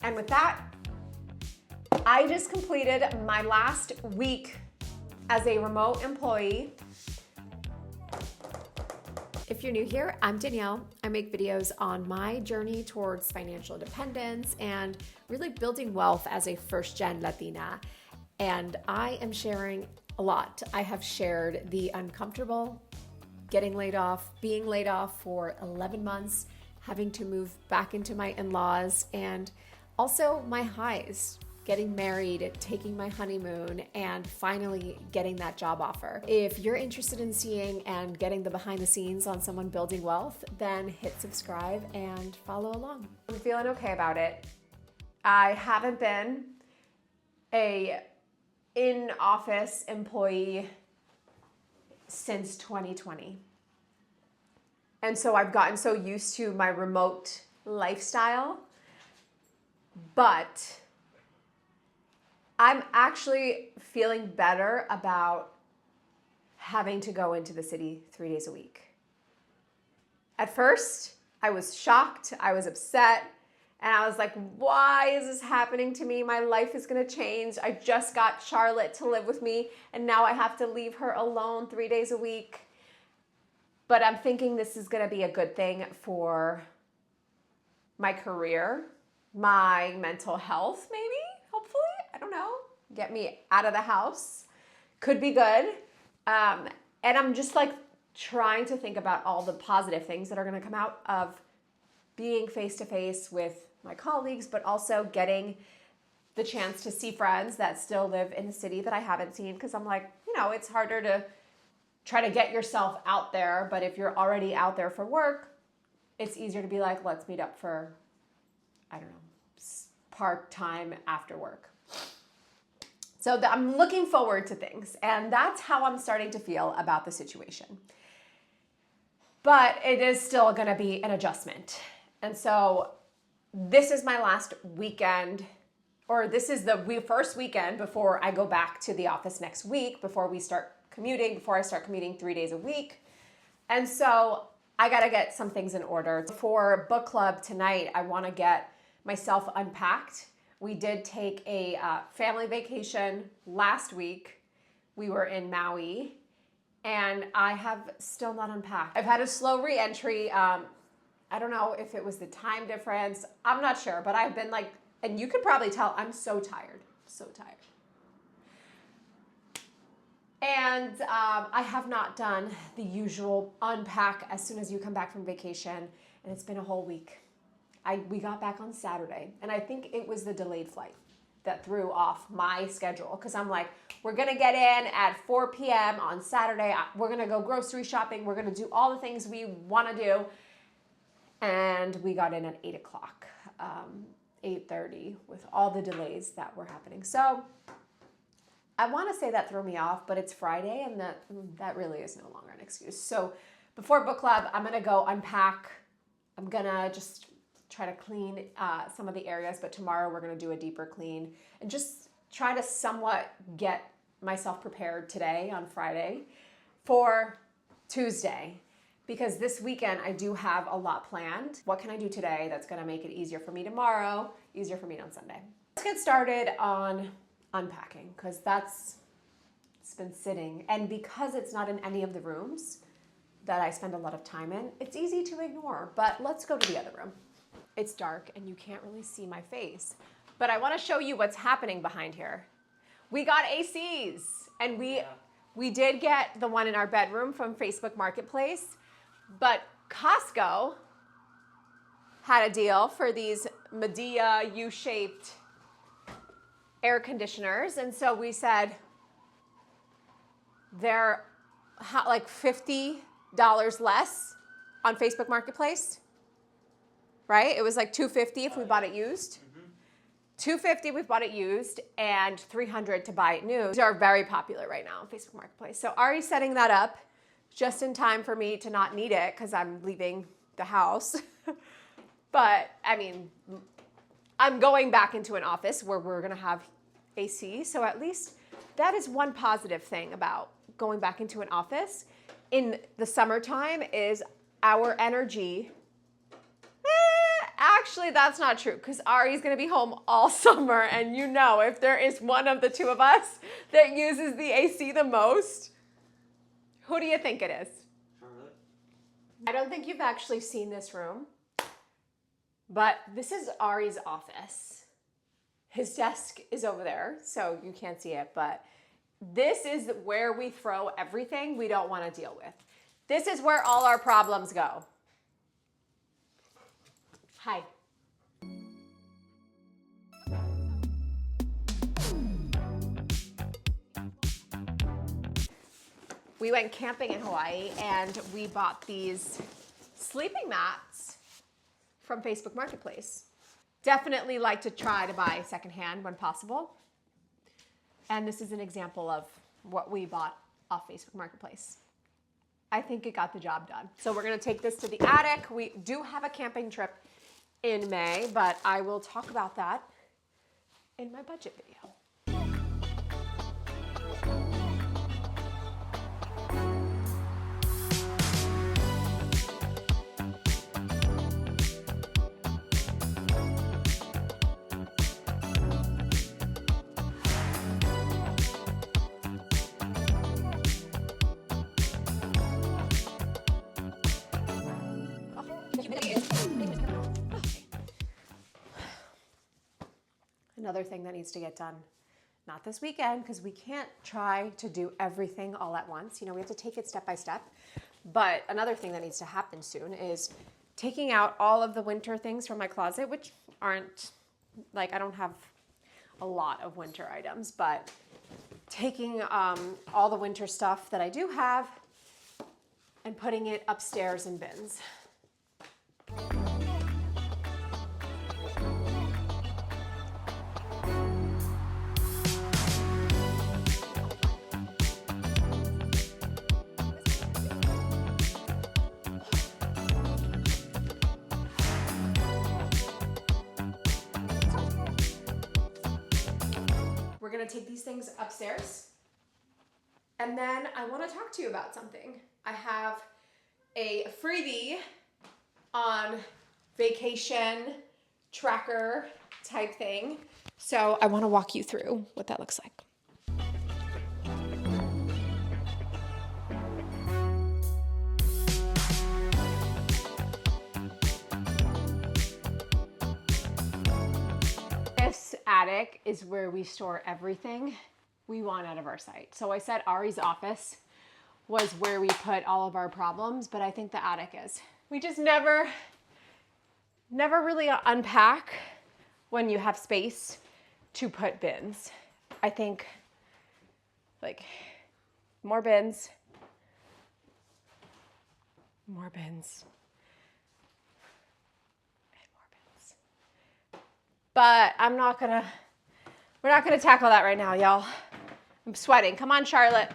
And with that, I just completed my last week as a remote employee. If you're new here, I'm Danielle. I make videos on my journey towards financial independence and really building wealth as a first-gen Latina. And I am sharing a lot. I have shared the uncomfortable, getting laid off, being laid off for 11 months, having to move back into my in-laws, and also my highs, getting married, taking my honeymoon, and finally getting that job offer. If you're interested in seeing and getting the behind the scenes on someone building wealth, then hit subscribe and follow along. I'm feeling okay about it. I haven't been a in-office employee since 2020. And so I've gotten so used to my remote lifestyle, but I'm actually feeling better about having to go into the city 3 days a week. At first, I was shocked, I was upset, and I was like, why is this happening to me? My life is gonna change. I just got Charlotte to live with me, and now I have to leave her alone 3 days a week. But I'm thinking this is gonna be a good thing for my career, my mental health, maybe, hopefully. I don't know, get me out of the house. Could be good. And I'm just like trying to think about all the positive things that are gonna come out of being face-to-face with my colleagues, but also getting the chance to see friends that still live in the city that I haven't seen. Cause I'm like, it's harder to try to get yourself out there, but if you're already out there for work, it's easier to be like, let's meet up for, I don't know, part-time after work. So I'm looking forward to things, and that's how I'm starting to feel about the situation. But it is still gonna be an adjustment. And so this is my last weekend, or this is the first weekend before I go back to the office next week, before I start commuting 3 days a week. And so I gotta get some things in order. For book club tonight, I wanna get myself unpacked. We did take a family vacation last week. We were in Maui, and I have still not unpacked. I've had a slow re-entry. I don't know if it was the time difference. I'm not sure, but I've been like, and you could probably tell, I'm so tired, so tired. And I have not done the usual unpack as soon as you come back from vacation, and it's been a whole week. We got back on Saturday, and I think it was the delayed flight that threw off my schedule, because I'm like, we're gonna get in at 4 p.m. on Saturday, we're gonna go grocery shopping, we're gonna do all the things we wanna do, and we got in at 8 o'clock, 8:30, with all the delays that were happening. So I wanna say that threw me off, but it's Friday, and that really is no longer an excuse. So before book club, I'm gonna go unpack. I'm gonna just try to clean some of the areas, but tomorrow we're gonna do a deeper clean and just try to somewhat get myself prepared today on Friday for Tuesday, because this weekend I do have a lot planned. What can I do today that's gonna make it easier for me tomorrow, easier for me on Sunday? Let's get started on unpacking, because it's been sitting, and because it's not in any of the rooms that I spend a lot of time in, it's easy to ignore. But let's go to the other room. It's dark and you can't really see my face, but I want to show you what's happening behind here. We got ACs, and we did get the one in our bedroom from Facebook Marketplace, but Costco had a deal for these Medea U-shaped air conditioners, and so we said they're like $50 less on Facebook Marketplace. Right? It was like $250 if we bought it used. $250 we've bought it used, and $300 to buy it new. These are very popular right now on Facebook Marketplace. So already setting that up just in time for me to not need it because I'm leaving the house. But I mean, I'm going back into an office where we're gonna have AC. So at least that is one positive thing about going back into an office in the summertime is our energy actually, that's not true because Ari's going to be home all summer. And you know, if there is one of the two of us that uses the AC the most, who do you think it is? Charlotte. I don't think you've actually seen this room, but this is Ari's office. His desk is over there, so you can't see it, but this is where we throw everything we don't want to deal with. This is where all our problems go. Hi. We went camping in Hawaii and we bought these sleeping mats from Facebook Marketplace. Definitely like to try to buy secondhand when possible. And this is an example of what we bought off Facebook Marketplace. I think it got the job done. So we're gonna take this to the attic. We do have a camping trip in May, but I will talk about that in my budget video. Another thing that needs to get done, not this weekend, because we can't try to do everything all at once. You know, we have to take it step by step. But another thing that needs to happen soon is taking out all of the winter things from my closet, which aren't, like, I don't have a lot of winter items, but taking all the winter stuff that I do have and putting it upstairs in bins. We're gonna take these things upstairs. And then I wanna talk to you about something. I have a freebie on vacation tracker type thing. So I wanna walk you through what that looks like. This attic is where we store everything we want out of our site. So I said Ari's office was where we put all of our problems, but I think the attic is. We just never really unpack when you have space to put bins. I think like more bins, and more bins. But we're not gonna tackle that right now, y'all. I'm sweating. Come on, Charlotte.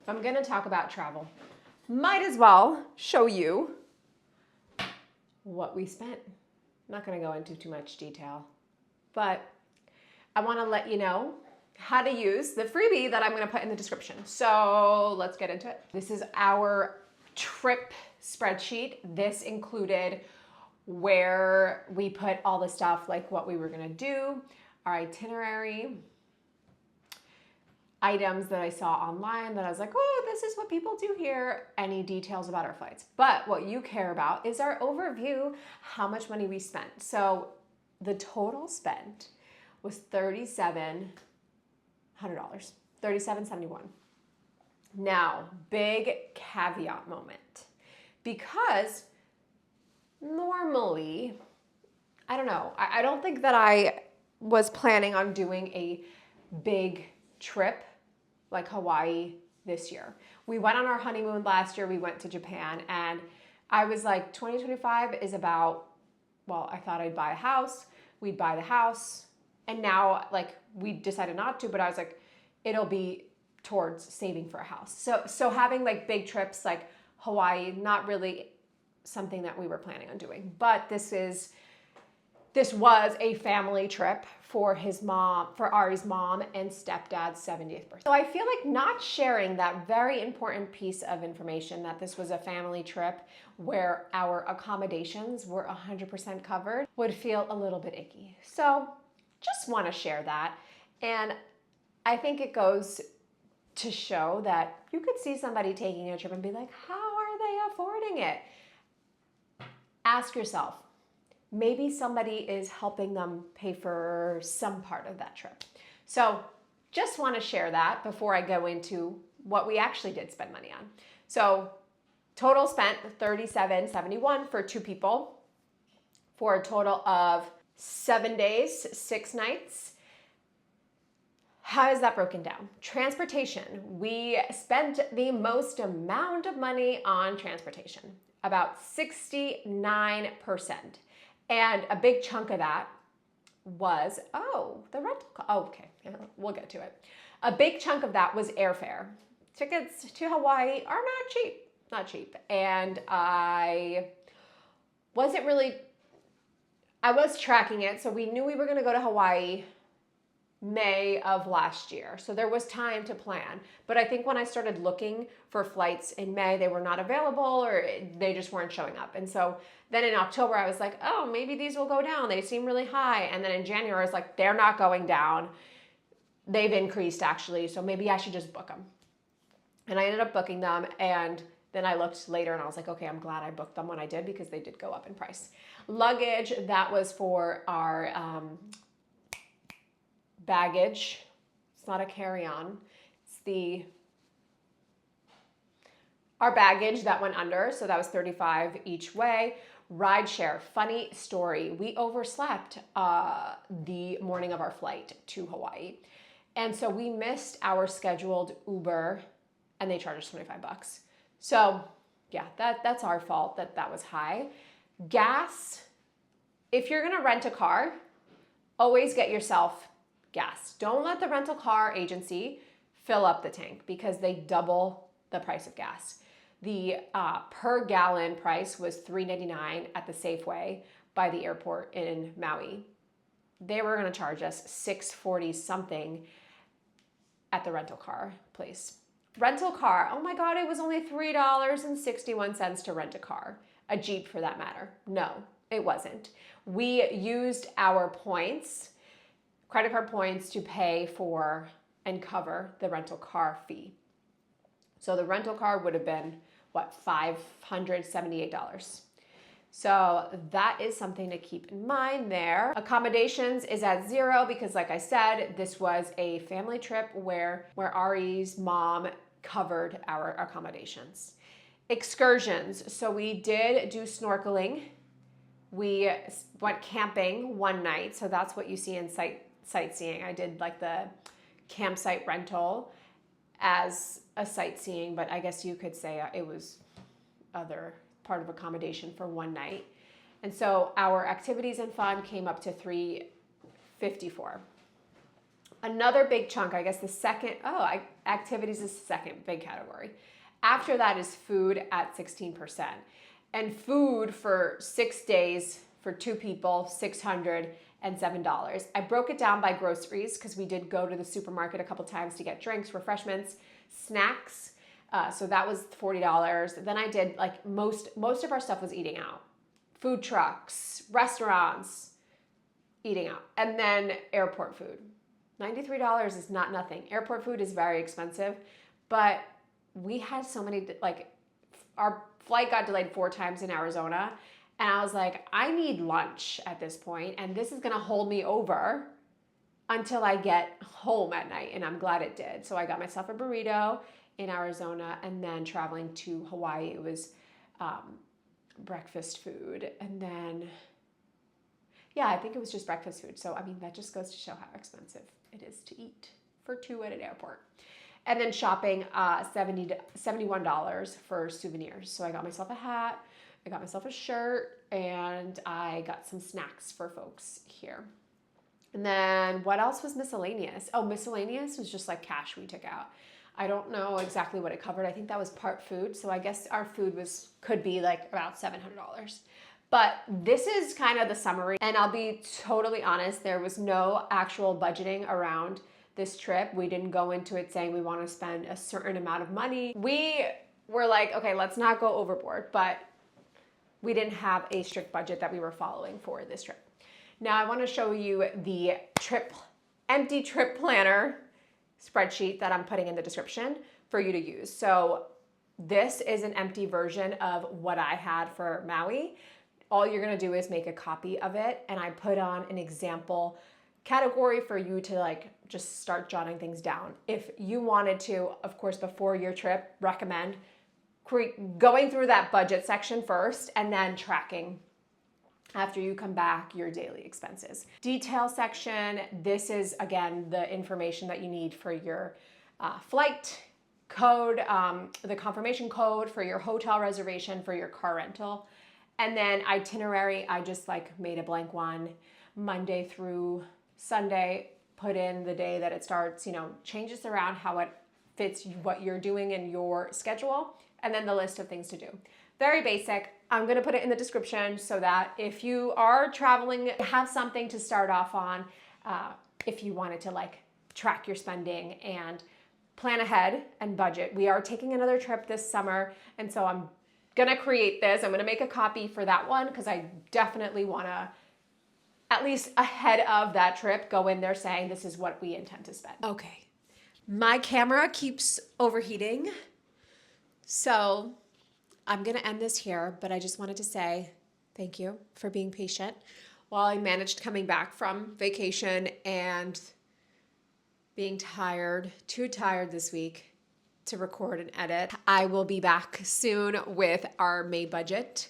If I'm gonna talk about travel, might as well show you what we spent. I'm not gonna go into too much detail, but I wanna let you know how to use the freebie that I'm gonna put in the description. So let's get into it. This is our trip spreadsheet. This included where we put all the stuff, like what we were gonna do, our itinerary, items that I saw online that I was like, oh, this is what people do here, any details about our flights. But what you care about is our overview, how much money we spent. So the total spent was $3,700, $3,771. Now, big caveat moment, because normally, I don't know, I don't think that I was planning on doing a big trip like Hawaii this year. We went on our honeymoon last year, we went to Japan, and I was like, 2025 is about, well, I thought I'd buy a house, we'd buy the house, and now like we decided not to, but I was like, it'll be towards saving for a house. So having like big trips like Hawaii, not really something that we were planning on doing, but this is this was a family trip for Ari's mom and stepdad's 70th birthday. So I feel like not sharing that very important piece of information, that this was a family trip where our accommodations were 100% covered, would feel a little bit icky. So just want to share that. And I think it goes to show that you could see somebody taking a trip and be like, how are they affording it? Ask yourself, maybe somebody is helping them pay for some part of that trip. So just want to share that before I go into what we actually did spend money on. So total spent $37.71 for 2 people for a total of 7 days, 6 nights. How is that broken down? Transportation. We spent the most amount of money on transportation, about 69%. And a big chunk of that was, the rental car. Oh, okay, we'll get to it. A big chunk of that was airfare. Tickets to Hawaii are not cheap. And I was tracking it, so we knew we were gonna go to Hawaii May of last year. So there was time to plan. But I think when I started looking for flights in May, they were not available or they just weren't showing up. And so then in October, I was like, oh, maybe these will go down. They seem really high. And then in January, I was like, they're not going down. They've increased actually. So maybe I should just book them. And I ended up booking them. And then I looked later and I was like, okay, I'm glad I booked them when I did because they did go up in price. Luggage, that was for our baggage. It's not a carry-on. It's our baggage that went under. So that was $35 each way. Rideshare, funny story. We overslept the morning of our flight to Hawaii. And so we missed our scheduled Uber and they charged us $25. So yeah, that's our fault that was high. Gas, if you're gonna rent a car, always get yourself gas. Don't let the rental car agency fill up the tank because they double the price of gas. The per gallon price was $3.99 at the Safeway by the airport in Maui. They were going to charge us $6.40 something at the rental car place. Rental car, oh my God, it was only $3.61 to rent a car, a Jeep for that matter. No, it wasn't. We used our points, credit card points, to pay for and cover the rental car fee. So the rental car would have been, $578. So that is something to keep in mind there. Accommodations is at zero because, like I said, this was a family trip where Ari's mom covered our accommodations. Excursions. So we did do snorkeling. We went camping one night. So that's what you see in sightseeing. I did like the campsite rental as a sightseeing, but I guess you could say it was other part of accommodation for one night. And so our activities and fun came up to $354. Another big chunk, I guess activities is the second big category. After that is food at 16%. And food for 6 days for 2 people, $607. I broke it down by groceries because we did go to the supermarket a couple times to get drinks, refreshments, snacks. So that was $40. Then I did like most of our stuff was eating out. Food trucks, restaurants, eating out. And then airport food. $93 is not nothing. Airport food is very expensive, but we had so many, like our flight got delayed 4 times in Arizona. And I was like, I need lunch at this point, and this is gonna hold me over until I get home at night, and I'm glad it did. So I got myself a burrito in Arizona, and then traveling to Hawaii, it was breakfast food. And then, yeah, I think it was just breakfast food. So, I mean, that just goes to show how expensive it is to eat for 2 at an airport. And then shopping, $71 for souvenirs. So I got myself a hat, I got myself a shirt, and I got some snacks for folks here. And then what else was miscellaneous? Oh, miscellaneous was just like cash we took out. I don't know exactly what it covered. I think that was part food. So I guess our food could be like about $700. But this is kind of the summary, and I'll be totally honest, there was no actual budgeting around this trip. We didn't go into it saying we want to spend a certain amount of money. We were like, okay, let's not go overboard, but we didn't have a strict budget that we were following for this trip. Now I want to show you the empty trip planner spreadsheet that I'm putting in the description for you to use. So this is an empty version of what I had for Maui. All you're gonna do is make a copy of it, and I put on an example category for you to like just start jotting things down. If you wanted to, of course, before your trip, recommend going through that budget section first and then tracking after you come back your daily expenses. Detail section, this is again the information that you need for your flight code, the confirmation code for your hotel reservation, for your car rental. And then itinerary, I just like made a blank one, Monday through Sunday, put in the day that it starts, you know, changes around how it fits what you're doing in your schedule, and then the list of things to do. Very basic. I'm gonna put it in the description so that if you are traveling, have something to start off on, if you wanted to like track your spending and plan ahead and budget. We are taking another trip this summer, and so I'm gonna create this. I'm gonna make a copy for that one because I definitely wanna, at least ahead of that trip, go in there saying this is what we intend to spend. Okay, my camera keeps overheating, so I'm gonna end this here, but I just wanted to say thank you for being patient while I managed coming back from vacation and being tired, too tired this week to record and edit. I will be back soon with our May budget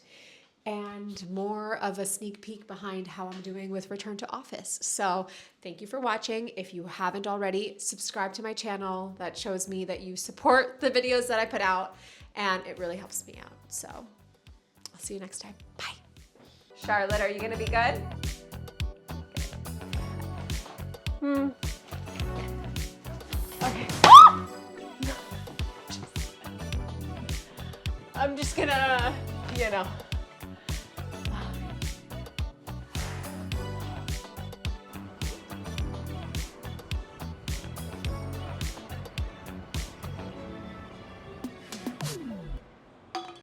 and more of a sneak peek behind how I'm doing with return to office. So thank you for watching. If you haven't already, subscribe to my channel. That shows me that you support the videos that I put out, and it really helps me out. So I'll see you next time. Bye. Charlotte, are you gonna be good? Okay. I'm just gonna, you know.